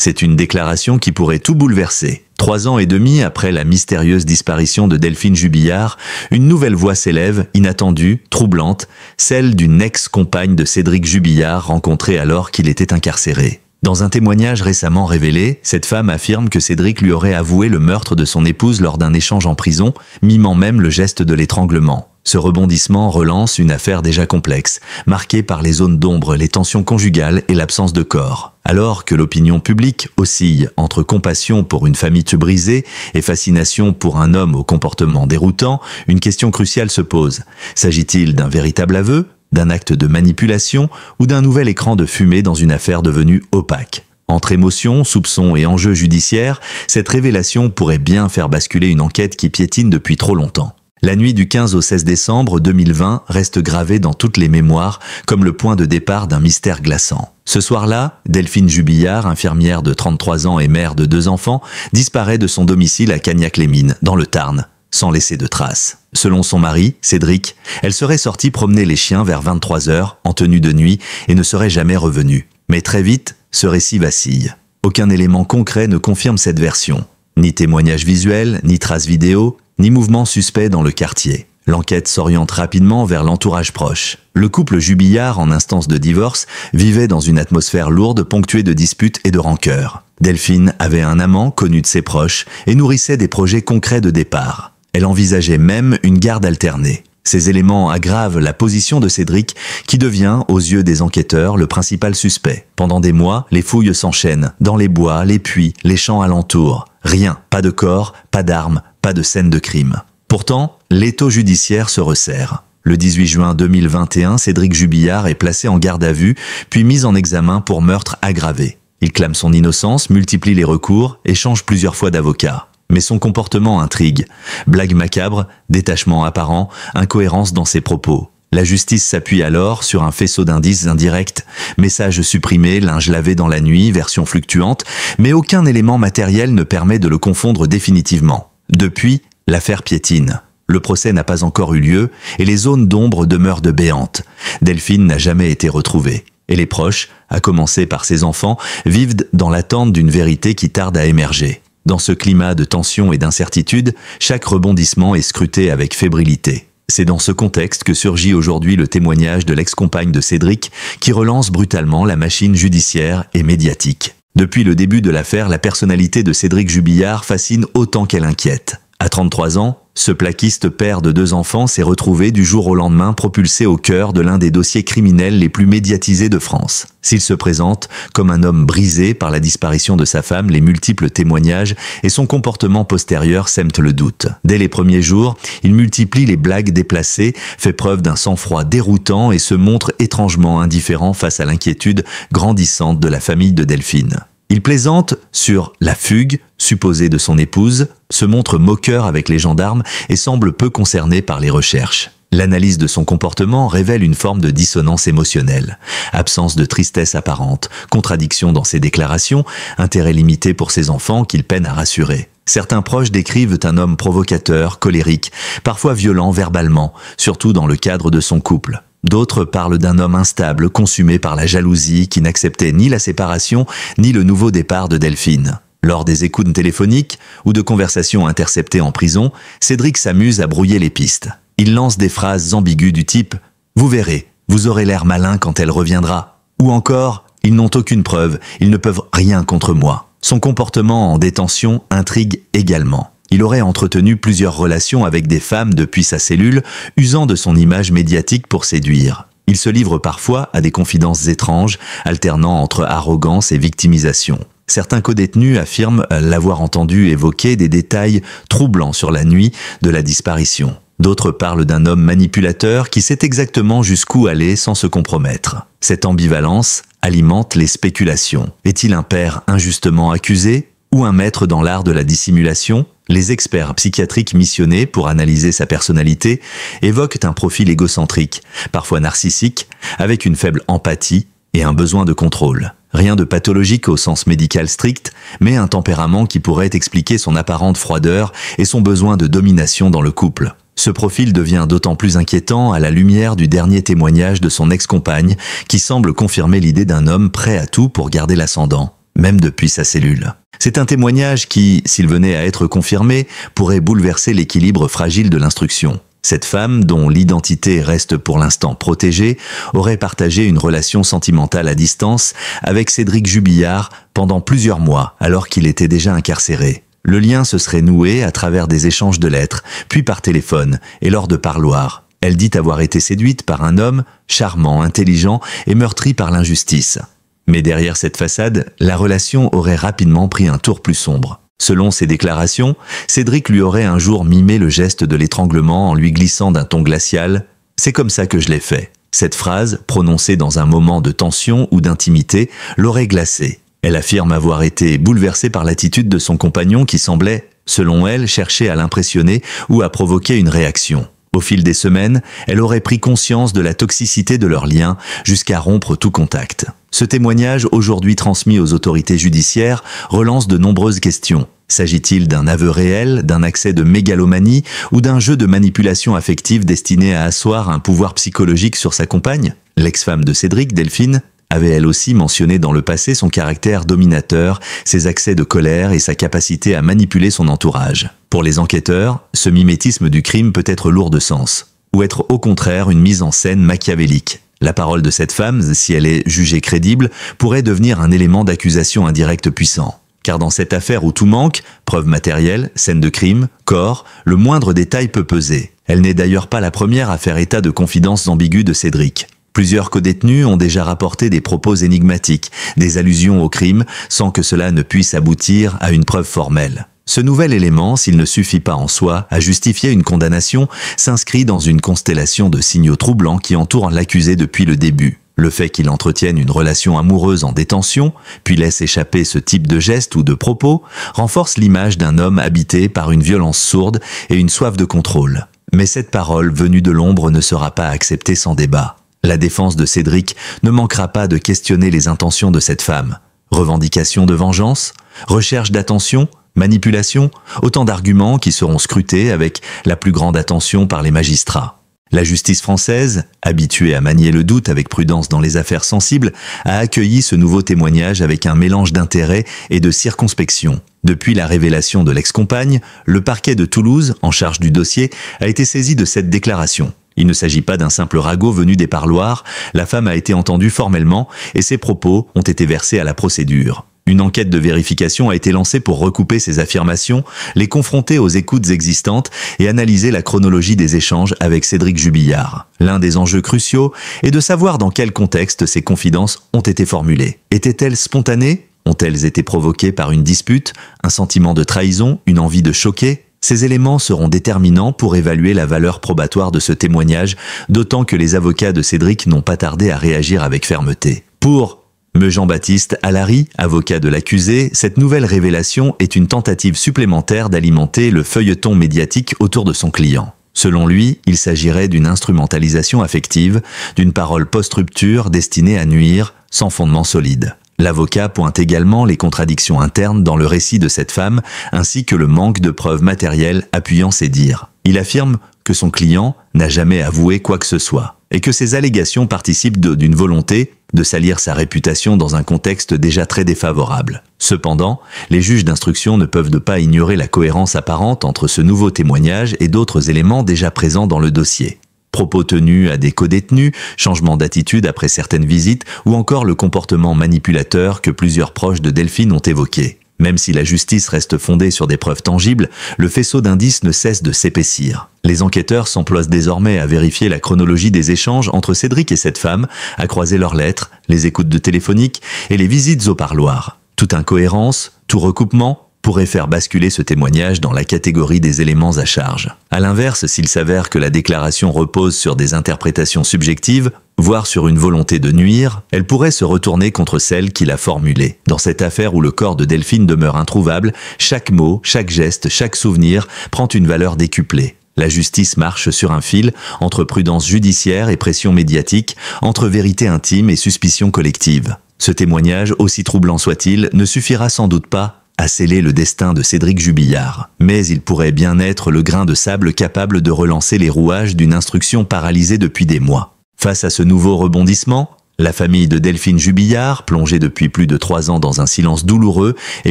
C'est une déclaration qui pourrait tout bouleverser. 3 ans et demi après la mystérieuse disparition de Delphine Jubillard, une nouvelle voix s'élève, inattendue, troublante, celle d'une ex-compagne de Cédric Jubillard rencontrée alors qu'il était incarcéré. Dans un témoignage récemment révélé, cette femme affirme que Cédric lui aurait avoué le meurtre de son épouse lors d'un échange en prison, mimant même le geste de l'étranglement. Ce rebondissement relance une affaire déjà complexe, marquée par les zones d'ombre, les tensions conjugales et l'absence de corps. Alors que l'opinion publique oscille entre compassion pour une famille brisée et fascination pour un homme au comportement déroutant, une question cruciale se pose. S'agit-il d'un véritable aveu, d'un acte de manipulation ou d'un nouvel écran de fumée dans une affaire devenue opaque? Entre émotions, soupçons et enjeux judiciaires, cette révélation pourrait bien faire basculer une enquête qui piétine depuis trop longtemps. La nuit du 15 au 16 décembre 2020 reste gravée dans toutes les mémoires comme le point de départ d'un mystère glaçant. Ce soir-là, Delphine Jubillard, infirmière de 33 ans et mère de 2 enfants, disparaît de son domicile à Cagnac-les-Mines, dans le Tarn, sans laisser de traces. Selon son mari, Cédric, elle serait sortie promener les chiens vers 23 h en tenue de nuit et ne serait jamais revenue. Mais très vite, ce récit vacille. Aucun élément concret ne confirme cette version. Ni témoignage visuel, ni traces vidéo, ni mouvement suspect dans le quartier. L'enquête s'oriente rapidement vers l'entourage proche. Le couple Jubillard, en instance de divorce, vivait dans une atmosphère lourde ponctuée de disputes et de rancœurs. Delphine avait un amant connu de ses proches et nourrissait des projets concrets de départ. Elle envisageait même une garde alternée. Ces éléments aggravent la position de Cédric, qui devient, aux yeux des enquêteurs, le principal suspect. Pendant des mois, les fouilles s'enchaînent, dans les bois, les puits, les champs alentours. Rien, pas de corps, pas d'armes, pas de scène de crime. Pourtant, l'étau judiciaire se resserre. Le 18 juin 2021, Cédric Jubillard est placé en garde à vue, puis mis en examen pour meurtre aggravé. Il clame son innocence, multiplie les recours et change plusieurs fois d'avocat. Mais son comportement intrigue. Blague macabre, détachement apparent, incohérence dans ses propos. La justice s'appuie alors sur un faisceau d'indices indirects, messages supprimés, linge lavé dans la nuit, versions fluctuantes, mais aucun élément matériel ne permet de le confondre définitivement. Depuis, l'affaire piétine. Le procès n'a pas encore eu lieu et les zones d'ombre demeurent de béantes. Delphine n'a jamais été retrouvée. Et les proches, à commencer par ses enfants, vivent dans l'attente d'une vérité qui tarde à émerger. Dans ce climat de tension et d'incertitude, chaque rebondissement est scruté avec fébrilité. C'est dans ce contexte que surgit aujourd'hui le témoignage de l'ex-compagne de Cédric qui relance brutalement la machine judiciaire et médiatique. Depuis le début de l'affaire, la personnalité de Cédric Jubillard fascine autant qu'elle inquiète. À 33 ans, ce plaquiste père de 2 enfants s'est retrouvé du jour au lendemain propulsé au cœur de l'un des dossiers criminels les plus médiatisés de France. S'il se présente comme un homme brisé par la disparition de sa femme, les multiples témoignages et son comportement postérieur sèment le doute. Dès les premiers jours, il multiplie les blagues déplacées, fait preuve d'un sang-froid déroutant et se montre étrangement indifférent face à l'inquiétude grandissante de la famille de Delphine. Il plaisante sur la fugue supposée de son épouse, se montre moqueur avec les gendarmes et semble peu concerné par les recherches. L'analyse de son comportement révèle une forme de dissonance émotionnelle, absence de tristesse apparente, contradiction dans ses déclarations, intérêt limité pour ses enfants qu'il peine à rassurer. Certains proches décrivent un homme provocateur, colérique, parfois violent verbalement, surtout dans le cadre de son couple. D'autres parlent d'un homme instable, consumé par la jalousie, qui n'acceptait ni la séparation, ni le nouveau départ de Delphine. Lors des écoutes téléphoniques ou de conversations interceptées en prison, Cédric s'amuse à brouiller les pistes. Il lance des phrases ambiguës du type « Vous verrez, vous aurez l'air malin quand elle reviendra » ou encore « Ils n'ont aucune preuve, ils ne peuvent rien contre moi ». Son comportement en détention intrigue également. Il aurait entretenu plusieurs relations avec des femmes depuis sa cellule, usant de son image médiatique pour séduire. Il se livre parfois à des confidences étranges, alternant entre arrogance et victimisation. Certains codétenus affirment l'avoir entendu évoquer des détails troublants sur la nuit de la disparition. D'autres parlent d'un homme manipulateur qui sait exactement jusqu'où aller sans se compromettre. Cette ambivalence alimente les spéculations. Est-il un père injustement accusé ou un maître dans l'art de la dissimulation? Les experts psychiatriques missionnés pour analyser sa personnalité évoquent un profil égocentrique, parfois narcissique, avec une faible empathie et un besoin de contrôle. Rien de pathologique au sens médical strict, mais un tempérament qui pourrait expliquer son apparente froideur et son besoin de domination dans le couple. Ce profil devient d'autant plus inquiétant à la lumière du dernier témoignage de son ex-compagne qui semble confirmer l'idée d'un homme prêt à tout pour garder l'ascendant. même depuis sa cellule. C'est un témoignage qui, s'il venait à être confirmé, pourrait bouleverser l'équilibre fragile de l'instruction. Cette femme, dont l'identité reste pour l'instant protégée, aurait partagé une relation sentimentale à distance avec Cédric Jubillard pendant plusieurs mois, alors qu'il était déjà incarcéré. Le lien se serait noué à travers des échanges de lettres, puis par téléphone et lors de parloirs. Elle dit avoir été séduite par un homme charmant, intelligent et meurtri par l'injustice. Mais derrière cette façade, la relation aurait rapidement pris un tour plus sombre. Selon ses déclarations, Cédric lui aurait un jour mimé le geste de l'étranglement en lui glissant d'un ton glacial « C'est comme ça que je l'ai fait ». Cette phrase, prononcée dans un moment de tension ou d'intimité, l'aurait glacée. Elle affirme avoir été bouleversée par l'attitude de son compagnon qui semblait, selon elle, chercher à l'impressionner ou à provoquer une réaction. Au fil des semaines, elle aurait pris conscience de la toxicité de leur lien jusqu'à rompre tout contact. Ce témoignage, aujourd'hui transmis aux autorités judiciaires, relance de nombreuses questions. S'agit-il d'un aveu réel, d'un accès de mégalomanie ou d'un jeu de manipulation affective destiné à asseoir un pouvoir psychologique sur sa compagne ? L'ex-femme de Cédric, Delphine, avait elle aussi mentionné dans le passé son caractère dominateur, ses accès de colère et sa capacité à manipuler son entourage. Pour les enquêteurs, ce mimétisme du crime peut être lourd de sens, ou être au contraire une mise en scène machiavélique. La parole de cette femme, si elle est jugée crédible, pourrait devenir un élément d'accusation indirect puissant. Car dans cette affaire où tout manque, preuves matérielles, scènes de crime, corps, le moindre détail peut peser. Elle n'est d'ailleurs pas la première à faire état de confidences ambiguës de Cédric. Plusieurs codétenus ont déjà rapporté des propos énigmatiques, des allusions au crime, sans que cela ne puisse aboutir à une preuve formelle. Ce nouvel élément, s'il ne suffit pas en soi à justifier une condamnation, s'inscrit dans une constellation de signaux troublants qui entourent l'accusé depuis le début. Le fait qu'il entretienne une relation amoureuse en détention, puis laisse échapper ce type de gestes ou de propos, renforce l'image d'un homme habité par une violence sourde et une soif de contrôle. Mais cette parole venue de l'ombre ne sera pas acceptée sans débat. La défense de Cédric ne manquera pas de questionner les intentions de cette femme. Revendication de vengeance, recherche d'attention, manipulation, autant d'arguments qui seront scrutés avec la plus grande attention par les magistrats. La justice française, habituée à manier le doute avec prudence dans les affaires sensibles, a accueilli ce nouveau témoignage avec un mélange d'intérêt et de circonspection. Depuis la révélation de l'ex-compagne, le parquet de Toulouse, en charge du dossier, a été saisi de cette déclaration. Il ne s'agit pas d'un simple ragot venu des parloirs, la femme a été entendue formellement et ses propos ont été versés à la procédure. Une enquête de vérification a été lancée pour recouper ces affirmations, les confronter aux écoutes existantes et analyser la chronologie des échanges avec Cédric Jubillard. L'un des enjeux cruciaux est de savoir dans quel contexte ces confidences ont été formulées. Étaient-elles spontanées ? Ont-elles été provoquées par une dispute, un sentiment de trahison, une envie de choquer ? Ces éléments seront déterminants pour évaluer la valeur probatoire de ce témoignage, d'autant que les avocats de Cédric n'ont pas tardé à réagir avec fermeté. Pour Jean-Baptiste Allary, avocat de l'accusé, cette nouvelle révélation est une tentative supplémentaire d'alimenter le feuilleton médiatique autour de son client. Selon lui, il s'agirait d'une instrumentalisation affective, d'une parole post-rupture destinée à nuire, sans fondement solide. L'avocat pointe également les contradictions internes dans le récit de cette femme, ainsi que le manque de preuves matérielles appuyant ses dires. Il affirme que son client n'a jamais avoué quoi que ce soit, et que ces allégations participent d'une volonté de salir sa réputation dans un contexte déjà très défavorable. Cependant, les juges d'instruction ne peuvent pas ignorer la cohérence apparente entre ce nouveau témoignage et d'autres éléments déjà présents dans le dossier. Propos tenus à des codétenus, changement d'attitude après certaines visites ou encore le comportement manipulateur que plusieurs proches de Delphine ont évoqué. Même si la justice reste fondée sur des preuves tangibles, le faisceau d'indices ne cesse de s'épaissir. Les enquêteurs s'emploient désormais à vérifier la chronologie des échanges entre Cédric et cette femme, à croiser leurs lettres, les écoutes de téléphonique et les visites au parloir. Toute incohérence, tout recoupement pourrait faire basculer ce témoignage dans la catégorie des éléments à charge. À l'inverse, s'il s'avère que la déclaration repose sur des interprétations subjectives, voire sur une volonté de nuire, elle pourrait se retourner contre celle qui l'a formulée. Dans cette affaire où le corps de Delphine demeure introuvable, chaque mot, chaque geste, chaque souvenir prend une valeur décuplée. La justice marche sur un fil entre prudence judiciaire et pression médiatique, entre vérité intime et suspicion collective. Ce témoignage, aussi troublant soit-il, ne suffira sans doute pas à sceller le destin de Cédric Jubillard. Mais il pourrait bien être le grain de sable capable de relancer les rouages d'une instruction paralysée depuis des mois. Face à ce nouveau rebondissement, La famille de Delphine Jubillard, plongée depuis plus de 3 ans dans un silence douloureux et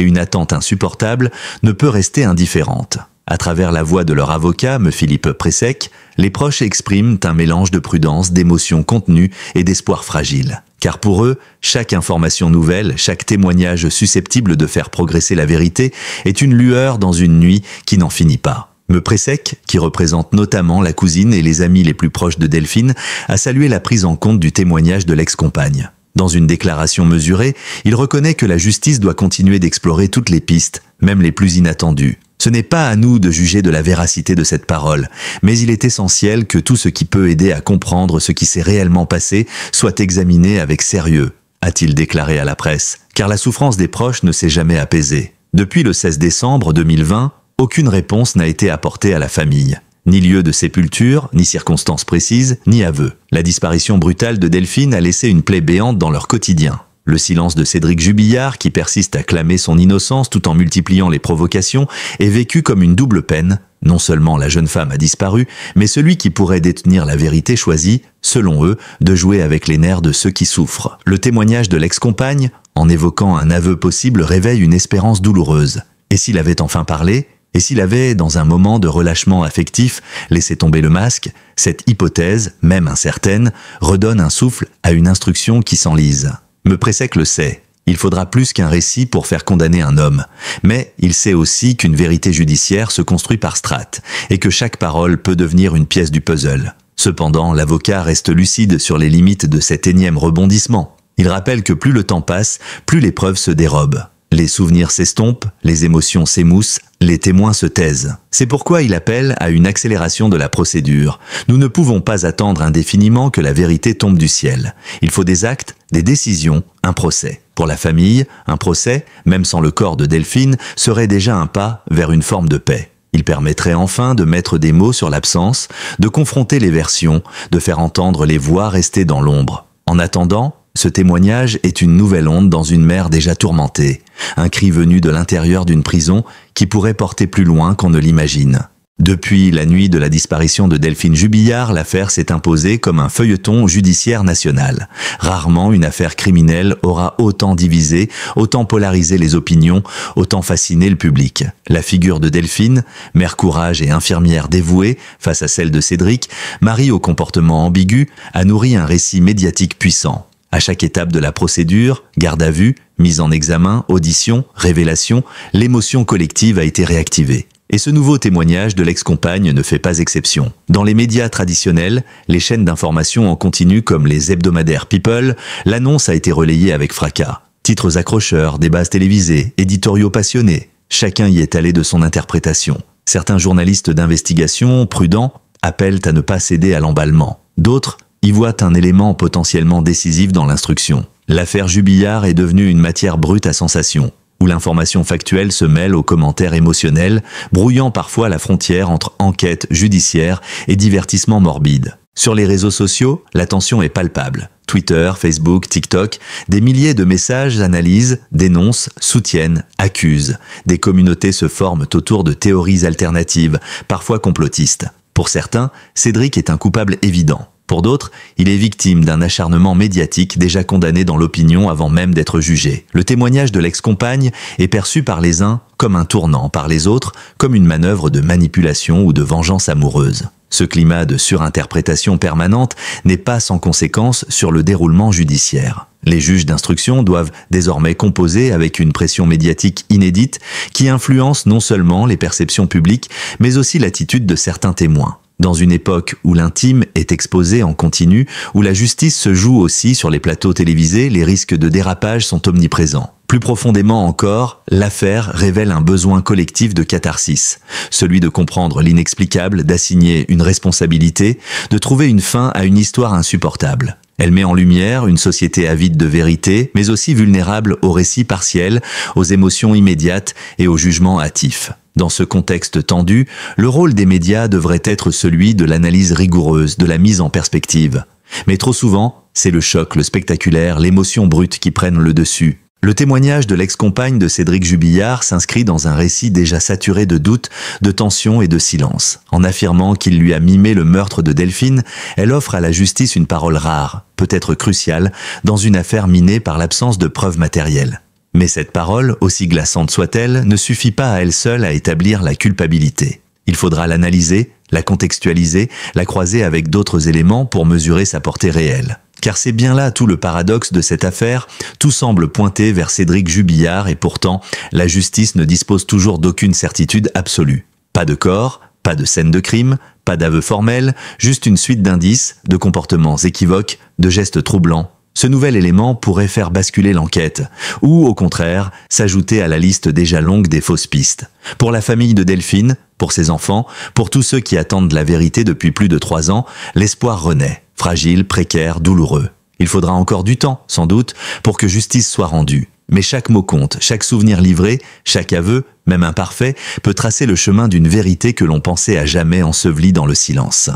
une attente insupportable, ne peut rester indifférente. À travers la voix de leur avocat, M. Philippe Pressec, les proches expriment un mélange de prudence, d'émotions contenues et d'espoir fragile. Car pour eux, chaque information nouvelle, chaque témoignage susceptible de faire progresser la vérité est une lueur dans une nuit qui n'en finit pas. M. Pressec, qui représente notamment la cousine et les amis les plus proches de Delphine, a salué la prise en compte du témoignage de l'ex-compagne. Dans une déclaration mesurée, il reconnaît que la justice doit continuer d'explorer toutes les pistes, même les plus inattendues. Ce n'est pas à nous de juger de la véracité de cette parole, mais il est essentiel que tout ce qui peut aider à comprendre ce qui s'est réellement passé soit examiné avec sérieux, a-t-il déclaré à la presse, car la souffrance des proches ne s'est jamais apaisée. Depuis le 16 décembre 2020, aucune réponse n'a été apportée à la famille. Ni lieu de sépulture, ni circonstances précises, ni aveu. La disparition brutale de Delphine a laissé une plaie béante dans leur quotidien. Le silence de Cédric Jubillard, qui persiste à clamer son innocence tout en multipliant les provocations, est vécu comme une double peine. Non seulement la jeune femme a disparu, mais celui qui pourrait détenir la vérité choisit, selon eux, de jouer avec les nerfs de ceux qui souffrent. Le témoignage de l'ex-compagne, en évoquant un aveu possible, réveille une espérance douloureuse. Et s'il avait enfin parlé ? Et s'il avait, dans un moment de relâchement affectif, laissé tomber le masque, cette hypothèse, même incertaine, redonne un souffle à une instruction qui s'enlise. M. Pressec le sait, il faudra plus qu'un récit pour faire condamner un homme. Mais il sait aussi qu'une vérité judiciaire se construit par strates, et que chaque parole peut devenir une pièce du puzzle. Cependant, l'avocat reste lucide sur les limites de cet énième rebondissement. Il rappelle que plus le temps passe, plus les preuves se dérobent. Les souvenirs s'estompent, les émotions s'émoussent, les témoins se taisent. C'est pourquoi il appelle à une accélération de la procédure. Nous ne pouvons pas attendre indéfiniment que la vérité tombe du ciel. Il faut des actes, des décisions, un procès. Pour la famille, un procès, même sans le corps de Delphine, serait déjà un pas vers une forme de paix. Il permettrait enfin de mettre des mots sur l'absence, de confronter les versions, de faire entendre les voix restées dans l'ombre. En attendant, ce témoignage est une nouvelle onde dans une mer déjà tourmentée, un cri venu de l'intérieur d'une prison qui pourrait porter plus loin qu'on ne l'imagine. Depuis la nuit de la disparition de Delphine Jubillard, l'affaire s'est imposée comme un feuilleton judiciaire national. Rarement une affaire criminelle aura autant divisé, autant polarisé les opinions, autant fasciné le public. La figure de Delphine, mère courage et infirmière dévouée face à celle de Cédric, mari au comportement ambigu, a nourri un récit médiatique puissant. À chaque étape de la procédure, garde à vue, mise en examen, audition, révélation, l'émotion collective a été réactivée. Et ce nouveau témoignage de l'ex-compagne ne fait pas exception. Dans les médias traditionnels, les chaînes d'information en continu comme les hebdomadaires People, l'annonce a été relayée avec fracas. Titres accrocheurs, débats télévisés, éditoriaux passionnés, chacun y est allé de son interprétation. Certains journalistes d'investigation, prudents, appellent à ne pas céder à l'emballement. D'autres y voient un élément potentiellement décisif dans l'instruction. L'affaire Jubillard est devenue une matière brute à sensation, où l'information factuelle se mêle aux commentaires émotionnels, brouillant parfois la frontière entre enquête judiciaire et divertissement morbide. Sur les réseaux sociaux, la tension est palpable. Twitter, Facebook, TikTok, des milliers de messages analysent, dénoncent, soutiennent, accusent. Des communautés se forment autour de théories alternatives, parfois complotistes. Pour certains, Cédric est un coupable évident. Pour d'autres, il est victime d'un acharnement médiatique déjà condamné dans l'opinion avant même d'être jugé. Le témoignage de l'ex-compagne est perçu par les uns comme un tournant, par les autres comme une manœuvre de manipulation ou de vengeance amoureuse. Ce climat de surinterprétation permanente n'est pas sans conséquence sur le déroulement judiciaire. Les juges d'instruction doivent désormais composer avec une pression médiatique inédite qui influence non seulement les perceptions publiques, mais aussi l'attitude de certains témoins. Dans une époque où l'intime est exposé en continu, où la justice se joue aussi sur les plateaux télévisés, les risques de dérapage sont omniprésents. Plus profondément encore, l'affaire révèle un besoin collectif de catharsis, celui de comprendre l'inexplicable, d'assigner une responsabilité, de trouver une fin à une histoire insupportable. Elle met en lumière une société avide de vérité, mais aussi vulnérable aux récits partiels, aux émotions immédiates et aux jugements hâtifs. Dans ce contexte tendu, le rôle des médias devrait être celui de l'analyse rigoureuse, de la mise en perspective. Mais trop souvent, c'est le choc, le spectaculaire, l'émotion brute qui prennent le dessus. Le témoignage de l'ex-compagne de Cédric Jubillard s'inscrit dans un récit déjà saturé de doutes, de tensions et de silence. En affirmant qu'il lui a mimé le meurtre de Delphine, elle offre à la justice une parole rare, peut-être cruciale, dans une affaire minée par l'absence de preuves matérielles. Mais cette parole, aussi glaçante soit-elle, ne suffit pas à elle seule à établir la culpabilité. Il faudra l'analyser, la contextualiser, la croiser avec d'autres éléments pour mesurer sa portée réelle. Car c'est bien là tout le paradoxe de cette affaire, tout semble pointer vers Cédric Jubillard et pourtant, la justice ne dispose toujours d'aucune certitude absolue. Pas de corps, pas de scène de crime, pas d'aveu formel, juste une suite d'indices, de comportements équivoques, de gestes troublants. Ce nouvel élément pourrait faire basculer l'enquête, ou au contraire, s'ajouter à la liste déjà longue des fausses pistes. Pour la famille de Delphine, pour ses enfants, pour tous ceux qui attendent la vérité depuis plus de 3 ans, l'espoir renaît, fragile, précaire, douloureux. Il faudra encore du temps, sans doute, pour que justice soit rendue. Mais chaque mot compte, chaque souvenir livré, chaque aveu, même imparfait, peut tracer le chemin d'une vérité que l'on pensait à jamais ensevelie dans le silence.